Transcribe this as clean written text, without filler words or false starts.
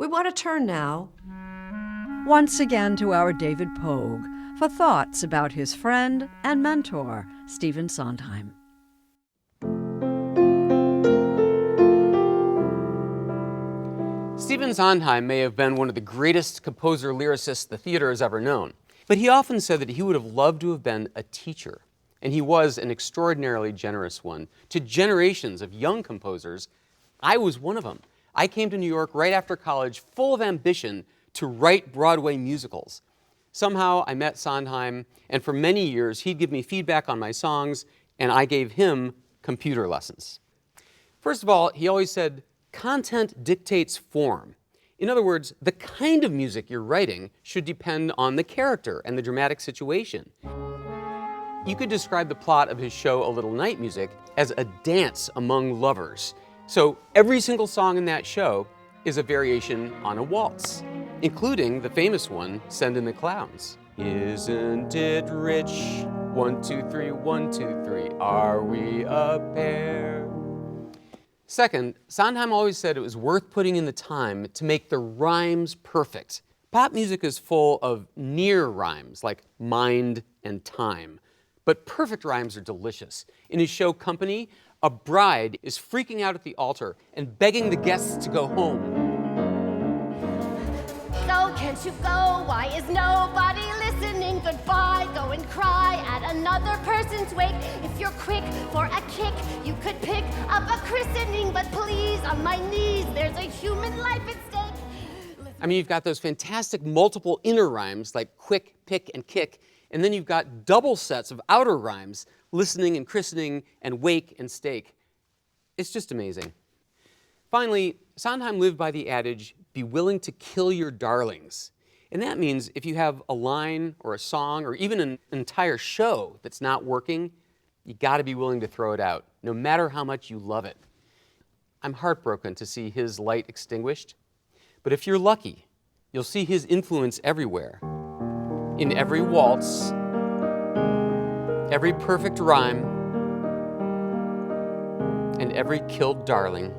We want to turn now once again to our David Pogue for thoughts about his friend and mentor, Stephen Sondheim. Stephen Sondheim may have been one of the greatest composer-lyricists the theater has ever known, but he often said that he would have loved to have been a teacher, and he was an extraordinarily generous one to generations of young composers. I was one of them. I came to New York right after college full of ambition to write Broadway musicals. Somehow I met Sondheim, and for many years he'd give me feedback on my songs, and I gave him computer lessons. First of all, he always said, content dictates form. In other words, the kind of music you're writing should depend on the character and the dramatic situation. You could describe the plot of his show A Little Night Music as a dance among lovers. So every single song in that show is a variation on a waltz, including the famous one, Send in the Clowns. Isn't it rich? 1, 2, 3, 1, 2, 3. Are we a pair? Second, Sondheim always said it was worth putting in the time to make the rhymes perfect. Pop music is full of near rhymes, like mind and time. But perfect rhymes are delicious. In his show Company, a bride is freaking out at the altar and begging the guests to go home. So can't you go? Why is nobody listening? Goodbye, go and cry at another person's wake. If you're quick for a kick, you could pick up a christening. But please, on my knees, there's a human life at stake. I mean, you've got those fantastic multiple inner rhymes like quick, pick, and kick. And then you've got double sets of outer rhymes, listening and christening and wake and stake. It's just amazing. Finally, Sondheim lived by the adage, be willing to kill your darlings. And that means if you have a line or a song or even an entire show that's not working, you gotta be willing to throw it out, no matter how much you love it. I'm heartbroken to see his light extinguished, but if you're lucky, you'll see his influence everywhere. In every waltz, every perfect rhyme, and every killed darling.